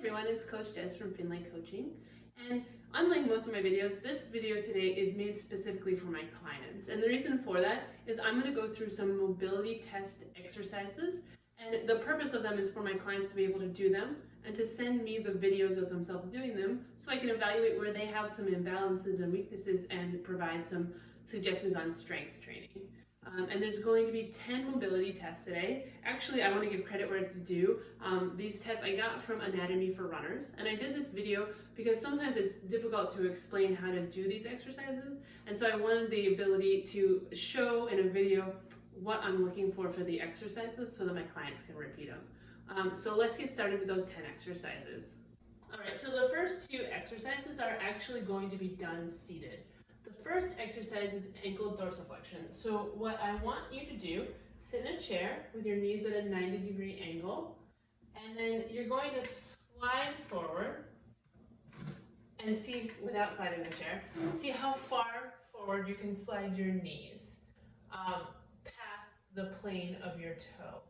everyone, it's Coach Des from Finlay Coaching, and unlike most of my videos, this video today is made specifically for my clients. And the reason for that is I'm going to go through some mobility test exercises, and the purpose of them is for my clients to be able to do them and to send me the videos of themselves doing them so I can evaluate where they have some imbalances and weaknesses and provide some suggestions on strength training. And there's going to be 10 mobility tests today. Actually, I want to give credit where it's due. These tests I got from Anatomy for Runners, and I did this video because sometimes it's difficult to explain how to do these exercises, and so I wanted the ability to show in a video what I'm looking for the exercises so that my clients can repeat them. So let's get started with those 10 exercises. Alright, so the first two exercises are actually going to be done seated. The first exercise is ankle dorsiflexion. So what I want you to do, sit in a chair with your knees at a 90-degree angle, and then you're going to slide forward and see, without sliding the chair, see how far forward you can slide your knees past the plane of your toe.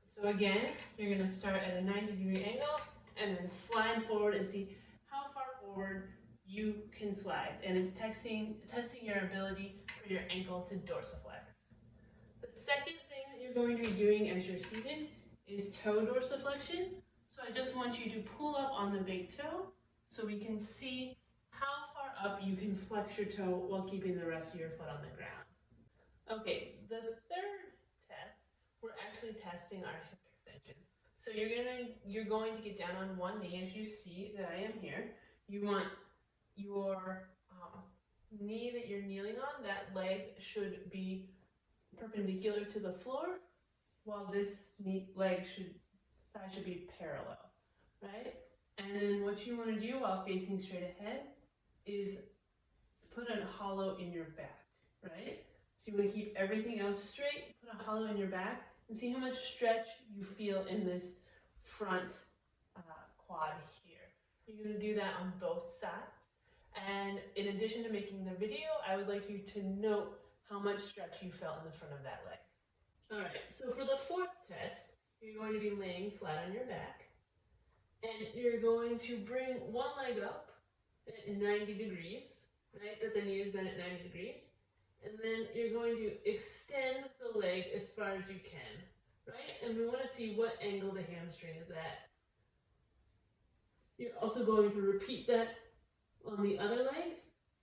So again, you're going to start at a 90-degree angle and then slide forward and see how far forward you can slide, and it's testing your ability for your ankle to dorsiflex. The second thing that you're going to be doing as you're seated is toe dorsiflexion. So I just want you to pull up on the big toe so we can see how far up you can flex your toe while keeping the rest of your foot on the ground. Okay, the third test, we're actually testing our hip extension. So you're going to get down on one knee as you see that I am here. You want your knee that you're kneeling on, that leg should be perpendicular to the floor, while this thigh should be parallel, right? And then what you want to do while facing straight ahead is put a hollow in your back, right? So you want to keep everything else straight, put a hollow in your back, and see how much stretch you feel in this front quad here. You're going to do that on both sides. And in addition to making the video, I would like you to note how much stretch you felt in the front of that leg. Alright, so for the fourth test, you're going to be laying flat on your back, and you're going to bring one leg up at 90 degrees, right, that the knee is bent at 90 degrees, and then you're going to extend the leg as far as you can, right, and we want to see what angle the hamstring is at. You're also going to repeat that on the other leg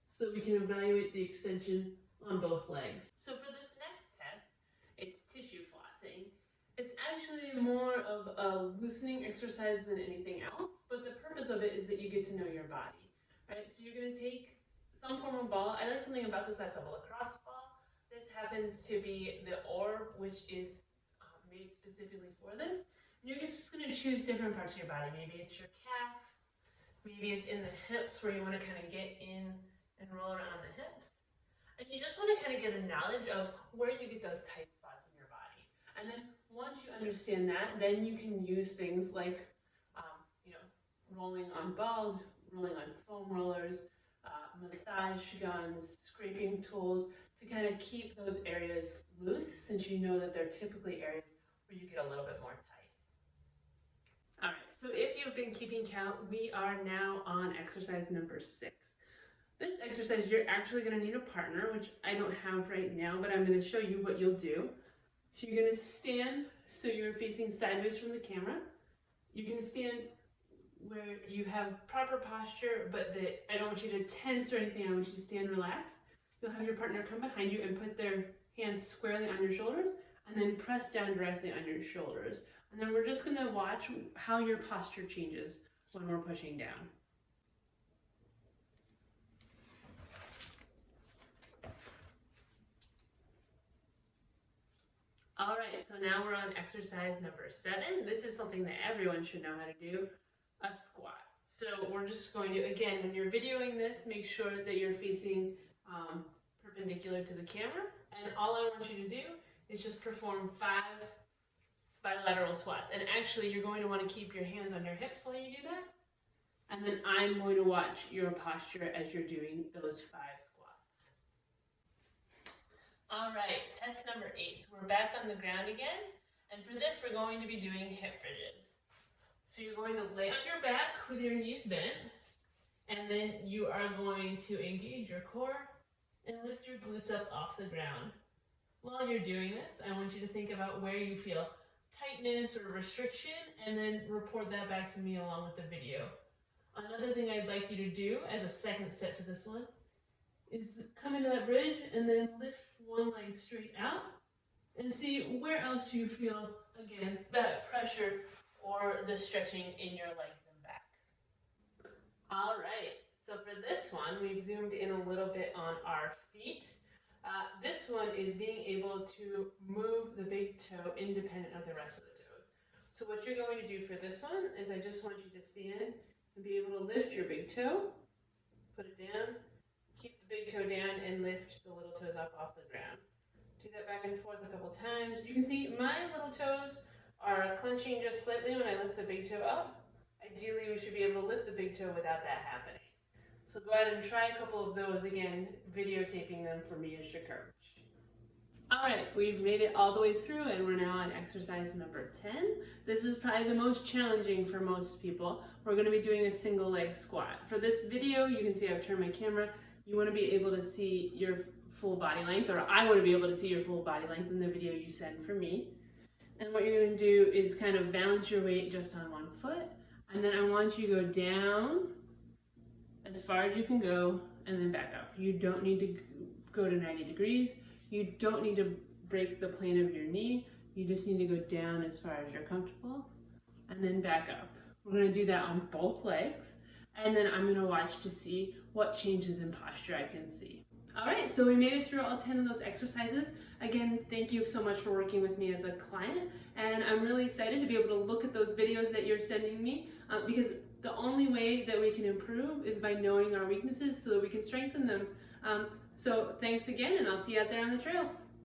so that we can evaluate the extension on both legs. So for this next test, it's tissue flossing. It's actually more of a loosening exercise than anything else, but the purpose of it is that you get to know your body, right? So you're going to take some form of ball. I like something about this. I have a lacrosse ball. This happens to be the orb, which is made specifically for this. And you're just going to choose different parts of your body. Maybe it's your calf. Maybe it's in the hips where you want to kind of get in and roll around the hips. And you just want to kind of get a knowledge of where you get those tight spots in your body. And then once you understand that, then you can use things like, rolling on balls, rolling on foam rollers, massage guns, scraping tools to kind of keep those areas loose, since you know that they're typically areas where you get a little bit more tight. All right, so if you've been keeping count, we are now on exercise number 6. This exercise, you're actually going to need a partner, which I don't have right now, but I'm going to show you what you'll do. So you're going to stand so you're facing sideways from the camera. You're going to stand where you have proper posture, but I don't want you to tense or anything. I want you to stand relaxed. You'll have your partner come behind you and put their hands squarely on your shoulders, and then press down directly on your shoulders. And then we're just going to watch how your posture changes when we're pushing down. All right, so now we're on exercise number 7. This is something that everyone should know how to do, a squat. So we're just going to, again, when you're videoing this, make sure that you're facing perpendicular to the camera. And all I want you to do is just perform 5 bilateral squats. And actually, you're going to want to keep your hands on your hips while you do that. And then I'm going to watch your posture as you're doing those 5 squats. All right, test number 8. So we're back on the ground again. And for this, we're going to be doing hip bridges. So you're going to lay on your back with your knees bent, and then you are going to engage your core and lift your glutes up off the ground. While you're doing this, I want you to think about where you feel tightness or restriction, and then report that back to me along with the video. Another thing I'd like you to do as a second step to this one is come into that bridge and then lift one leg straight out and see where else you feel, again, that pressure or the stretching in your legs and back. All right, so for this one, we've zoomed in a little bit on our feet. This one is being able to move the big toe independent of the rest of the toes. So what you're going to do for this one is I just want you to stand and be able to lift your big toe, put it down, keep the big toe down, and lift the little toes up off the ground. Do that back and forth a couple times. You can see my little toes are clenching just slightly when I lift the big toe up. Ideally, we should be able to lift the big toe without that happening. So go ahead and try a couple of those, again, videotaping them for me as your coach. All right, we've made it all the way through and we're now on exercise number 10. This is probably the most challenging for most people. We're going to be doing a single leg squat. For this video, you can see I've turned my camera. You want to be able to see your full body length, or I want to be able to see your full body length in the video you send for me. And what you're going to do is kind of balance your weight just on one foot, and then I want you to go down as far as you can go and then back up. You don't need to go to 90 degrees. You don't need to break the plane of your knee. You just need to go down as far as you're comfortable and then back up. We're going to do that on both legs, and then I'm going to watch to see what changes in posture I can see. All right, so we made it through all 10 of those exercises. Again, thank you so much for working with me as a client, and I'm really excited to be able to look at those videos that you're sending me because the only way that we can improve is by knowing our weaknesses so that we can strengthen them. So thanks again, and I'll see you out there on the trails.